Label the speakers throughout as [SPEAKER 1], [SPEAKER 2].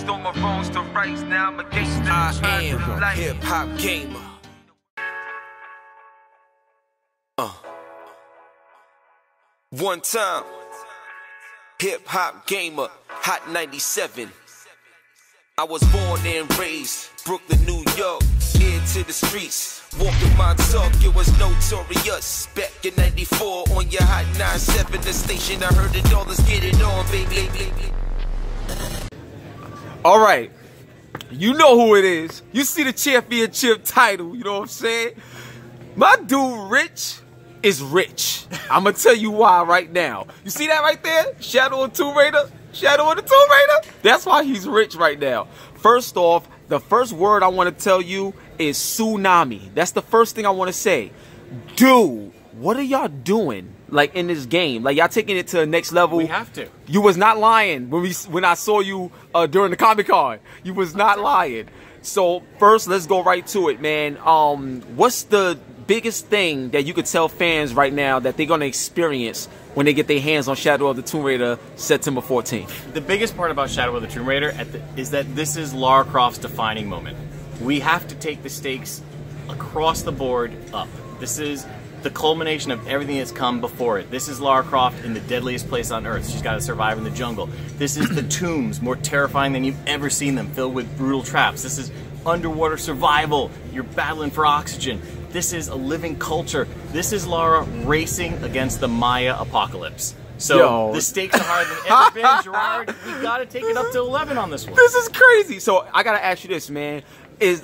[SPEAKER 1] changed all my wrongs to rights. Now I'm a gangster. I am HipHopGamer. One time, HipHopGamer, Hot 97. I was born and raised, Brooklyn, New York, into the streets. Walking my talk, it was notorious. Back in 94 on your Hot 97, the station I heard it all, let's get it on, baby. Alright, you know who it is. You see the championship title, you know what I'm saying? My dude Rich is rich. I'm gonna tell you why right now. You see that right there? Shadow of Tomb Raider? Shadow of the Tomb Raider? That's why he's rich right now. First off, the first word I want to tell you is tsunami. That's the first thing I want to say. Dude, what are y'all doing? Like in this game, like y'all taking it to the next level.
[SPEAKER 2] We have to.
[SPEAKER 1] You was not lying when I saw you during the Comic-Con. You was not lying. So first, let's go right to it, man. What's the biggest thing that you could tell fans right now that they're gonna experience when they get their hands on Shadow of the Tomb Raider September 14th?
[SPEAKER 2] The biggest part about Shadow of the Tomb Raider is that this is Lara Croft's defining moment. We have to take the stakes across the board up. This is the culmination of everything that's come before it. This is Lara Croft in the deadliest place on Earth. She's got to survive in the jungle. This is the tombs, more terrifying than you've ever seen them, filled with brutal traps. This is underwater survival. You're battling for oxygen. This is a living culture. This is Lara racing against the Maya apocalypse. So the stakes are higher than ever been, Gerard. We gotta take it up to 11 on this one.
[SPEAKER 1] This is crazy. So I gotta ask you this, man.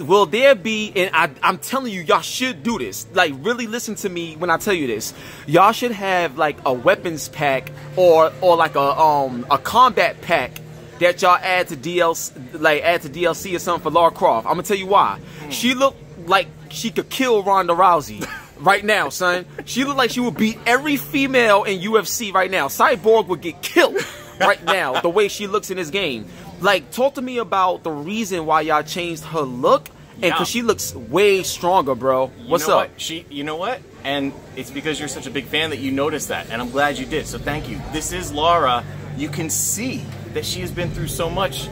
[SPEAKER 1] Will there be, and I'm telling you, y'all should do this. Like, really listen to me when I tell you this. Y'all should have like a weapons pack or like a combat pack that y'all add to DLC or something for Lara Croft. I'm gonna tell you why. She looked like she could kill Ronda Rousey right now, son. She looked like she would beat every female in UFC right now. Cyborg would get killed right now the way she looks in this game. Like, talk to me about the reason why y'all changed her look, and because she looks way stronger, bro. What's up?
[SPEAKER 2] You know what? And it's because you're such a big fan that you noticed that, and I'm glad you did. So thank you. This is Lara. You can see that she has been through so much.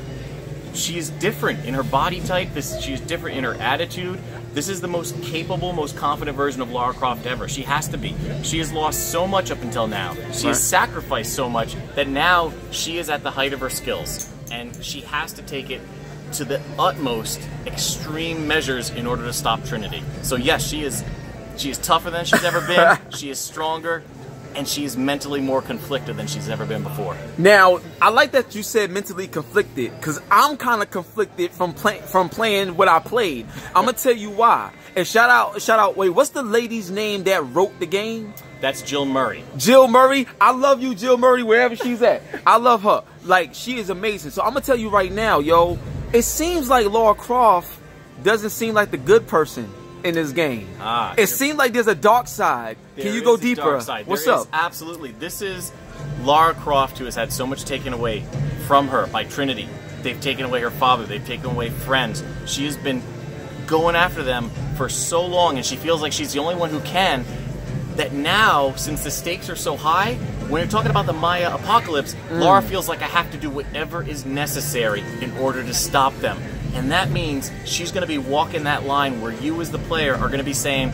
[SPEAKER 2] She is different in her body type. She is different in her attitude. This is the most capable, most confident version of Lara Croft ever. She has to be. She has lost so much up until now. She has sacrificed so much that now she is at the height of her skills. And she has to take it to the utmost extreme measures in order to stop Trinity. So yes, she is tougher than she's ever been. She is stronger. And she is mentally more conflicted than she's ever been before.
[SPEAKER 1] Now, I like that you said mentally conflicted, because I'm kind of conflicted from playing what I played. I'm gonna tell you why. And shout out. Wait, what's the lady's name that wrote the game?
[SPEAKER 2] That's Jill Murray.
[SPEAKER 1] Jill Murray. I love you, Jill Murray, wherever she's at. I love her. Like, she is amazing. So I'm gonna tell you right now, yo. It seems like Lara Croft doesn't seem like the good person in this game. It seems like there's a dark side. Can you go deeper? What's up?
[SPEAKER 2] Absolutely. This is Lara Croft, who has had so much taken away from her by Trinity. They've taken away her father. They've taken away friends. She has been going after them for so long, and she feels like she's the only one who can. That now, since the stakes are so high, when you're talking about the Maya apocalypse, Lara feels like I have to do whatever is necessary in order to stop them. And that means she's going to be walking that line where you as the player are going to be saying,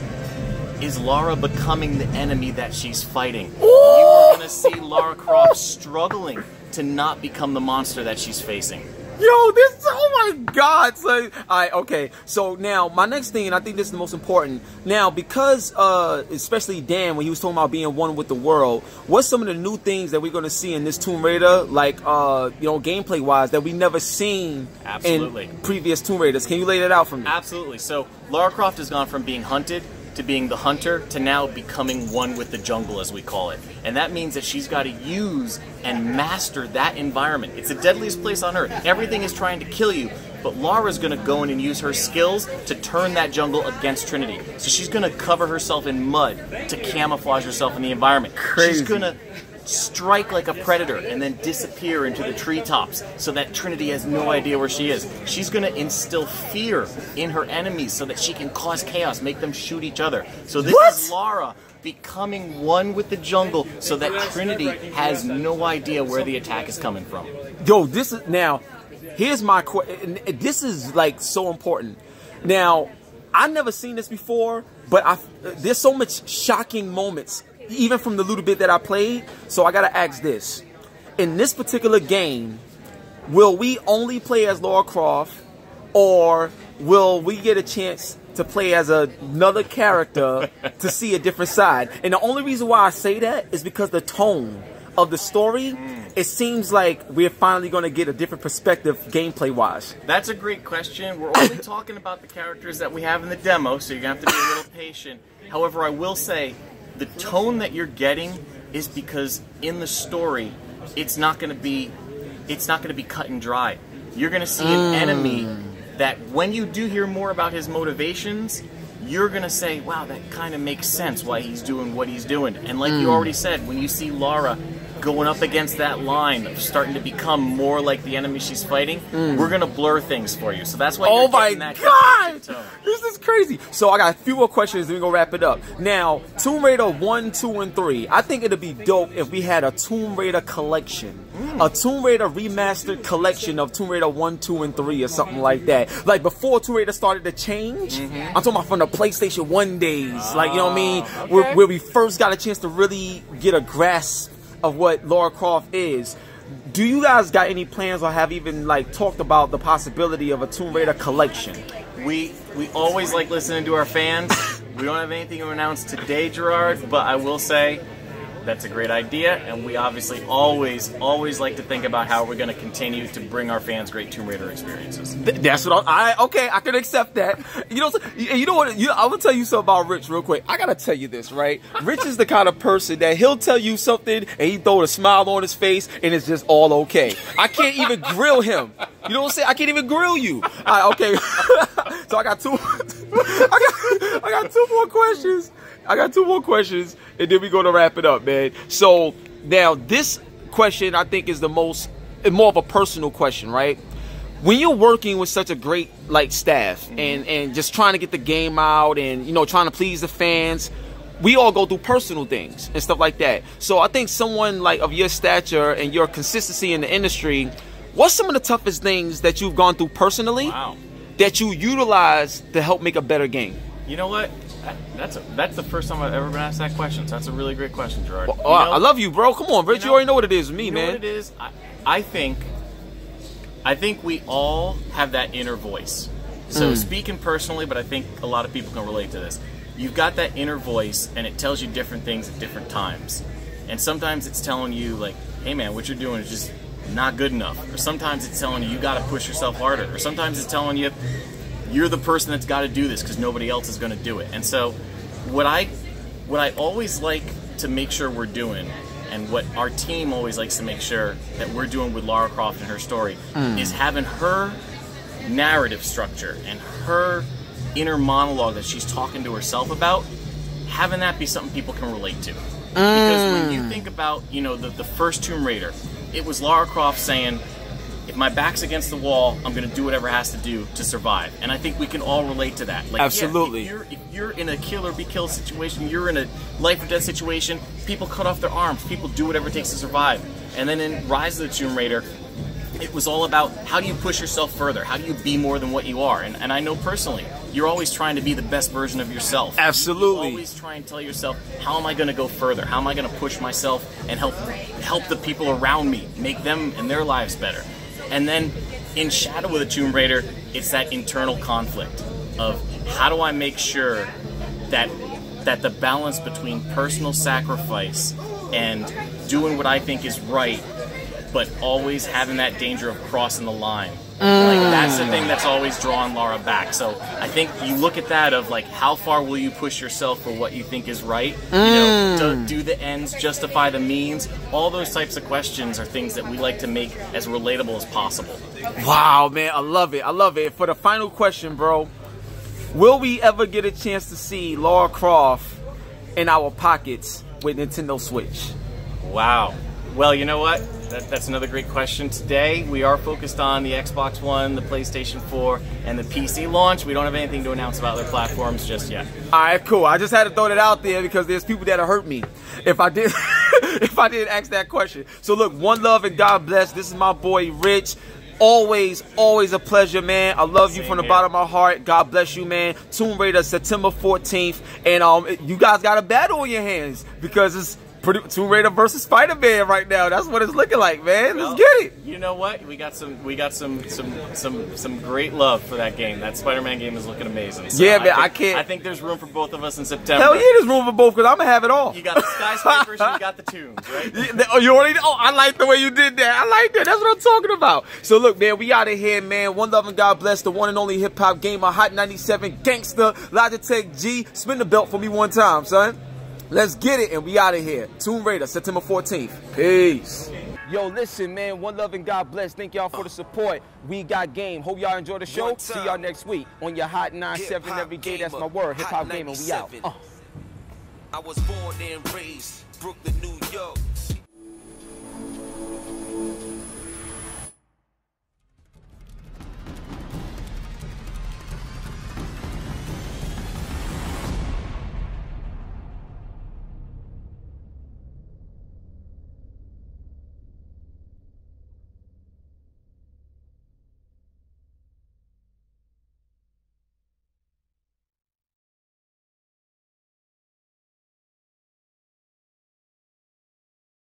[SPEAKER 2] is Lara becoming the enemy that she's fighting? You are going to see Lara Croft struggling to not become the monster that she's facing.
[SPEAKER 1] Yo, this, oh my God. So, alright, okay. So now, my next thing, and I think this is the most important. Now, because, especially Dan, when he was talking about being one with the world, what's some of the new things that we're going to see in this Tomb Raider, like, you know, gameplay-wise, that we never seen in previous Tomb Raiders? Can you lay that out for me?
[SPEAKER 2] Absolutely. So, Lara Croft has gone from being hunted to being the hunter to now becoming one with the jungle, as we call it. And that means that she's got to use and master that environment. It's the deadliest place on Earth. Everything is trying to kill you, but Lara's going to go in and use her skills to turn that jungle against Trinity. So she's going to cover herself in mud to camouflage herself in the environment.
[SPEAKER 1] Crazy.
[SPEAKER 2] She's going to strike like a predator and then disappear into the treetops so that Trinity has no idea where she is. She's going to instill fear in her enemies so that she can cause chaos, make them shoot each other. So this is Lara becoming one with the jungle so that Trinity has no idea where the attack is coming from.
[SPEAKER 1] Yo, this is now, here's my question. This is like so important. Now, I've never seen this before, but there's so much shocking moments, even from the little bit that I played. So I gotta ask this: in this particular game, will we only play as Lara Croft, or will we get a chance to play as another character to see a different side? And the only reason why I say that is because the tone of the story, it seems like we're finally going to get a different perspective gameplay-wise.
[SPEAKER 2] That's a great question. We're only talking about the characters that we have in the demo, so you're going to have to be a little patient. However, I will say, the tone that you're getting is because in the story, it's not going to be cut and dry. You're going to see an enemy that when you do hear more about his motivations, you're going to say, wow, that kind of makes sense why he's doing what he's doing. And like you already said, when you see Lara going up against that line of starting to become more like the enemy she's fighting, we're going to blur things for you. So that's why you're getting that
[SPEAKER 1] God!
[SPEAKER 2] tone.
[SPEAKER 1] This is crazy. So I got a few more questions, then we're going to wrap it up. Now, Tomb Raider 1, 2, and 3. I think it'd be dope if we had a Tomb Raider collection. A Tomb Raider remastered collection of Tomb Raider 1, 2, and 3 or something like that. Like before Tomb Raider started to change. I'm talking about from the PlayStation 1 days. Like, you know what I mean?
[SPEAKER 2] Okay.
[SPEAKER 1] Where we first got a chance to really get a grasp of what Lara Croft is. Do you guys got any plans or have even like talked about the possibility of a Tomb Raider collection?
[SPEAKER 2] We always like listening to our fans. We don't have anything to announce today, Gerard, but I will say that's a great idea, and we obviously always like to think about how we're going to continue to bring our fans great Tomb Raider experiences.
[SPEAKER 1] That's what okay, I can accept that. You know what? I will tell you something about Rich real quick. I gotta tell you this, right? Rich is the kind of person that he'll tell you something and he throw a smile on his face and it's just all okay. I can't even grill him. You know what I'm saying? I can't even grill you. Okay. So I got two. I got two more questions. I got two more questions, and then we're going to wrap it up, man. So, now, this question, I think, is more of a personal question, right? When you're working with such a great, like, staff, and just trying to get the game out and, you know, trying to please the fans, we all go through personal things and stuff like that. So, I think someone, like, of your stature and your consistency in the industry, what's some of the toughest things that you've gone through personally that you utilize to help make a better game?
[SPEAKER 2] You know what? That's the first time I've ever been asked that question, so that's a really great question, Gerard.
[SPEAKER 1] Well, I love you, bro. Come on, Rich. You already know what it is with me, man.
[SPEAKER 2] You know what it is? I think we all have that inner voice. So speaking personally, but I think a lot of people can relate to this. You've got that inner voice, and it tells you different things at different times. And sometimes it's telling you, like, hey, man, what you're doing is just not good enough. Or sometimes it's telling you got to push yourself harder. Or sometimes it's telling you you're the person that's got to do this because nobody else is going to do it. And so what I always like to make sure we're doing, and what our team always likes to make sure that we're doing with Lara Croft and her story, is having her narrative structure and her inner monologue that she's talking to herself about, having that be something people can relate to. Because when you think about, you know, the first Tomb Raider, it was Lara Croft saying, if my back's against the wall, I'm going to do whatever it has to do to survive. And I think we can all relate to that. Like,
[SPEAKER 1] absolutely.
[SPEAKER 2] Yeah, if you're in a kill or be killed situation, you're in a life or death situation, people cut off their arms, people do whatever it takes to survive. And then in Rise of the Tomb Raider, it was all about how do you push yourself further? How do you be more than what you are? And I know personally, you're always trying to be the best version of yourself.
[SPEAKER 1] Absolutely.
[SPEAKER 2] You always try and tell yourself, how am I going to go further? How am I going to push myself and help the people around me, make them and their lives better? And then in Shadow of the Tomb Raider, it's that internal conflict of how do I make sure that the balance between personal sacrifice and doing what I think is right, but always having that danger of crossing the line. Like, that's the thing that's always drawn Lara back. So I think you look at that of like, how far will you push yourself for what you think is right? You know, do the ends justify the means? All those types of questions are things that we like to make as relatable as possible.
[SPEAKER 1] Wow, man, I love it. I love it. For the final question, bro, will we ever get a chance to see Lara Croft in our pockets with Nintendo Switch?
[SPEAKER 2] Wow. Well, you know what? That's another great question. Today, we are focused on the Xbox One, the PlayStation 4, and the PC launch. We don't have anything to announce about other platforms just yet.
[SPEAKER 1] All right, cool. I just had to throw that out there because there's people that'll hurt me if I did if I didn't ask that question. So look, one love and God bless. This is my boy Rich. always a pleasure, man. I love you from the
[SPEAKER 2] here.
[SPEAKER 1] bottom of my heart. God bless you, man. Tomb Raider, September 14th. And you guys got a battle on your hands because it's Tomb Raider versus Spider-Man right now. That's what it's looking like, man. Let's get it.
[SPEAKER 2] You know what? We got some great love for that game. That Spider-Man game is looking amazing. So
[SPEAKER 1] yeah, man.
[SPEAKER 2] I
[SPEAKER 1] can't.
[SPEAKER 2] I think there's room for both of us in September.
[SPEAKER 1] Hell yeah, there's room for both because I'm gonna have it all.
[SPEAKER 2] You got the skyscrapers and you got the tombs, right?
[SPEAKER 1] Oh, you already. Oh, I like the way you did that. I like that. That's what I'm talking about. So look, man, we out of here, man. One love and God bless the one and only hip hop gamer, Hot 97 gangster, Logitech G. Spin the belt for me one time, son. Let's get it, and we out of here. Tomb Raider, September 14th. Peace. Yo, listen, man. One love and God bless. Thank y'all for the support. We got game. Hope y'all enjoy the show. See y'all next week on your Hot 97 every day. That's my word. HipHopGamer, we out.
[SPEAKER 3] I was born and raised Brooklyn, New York.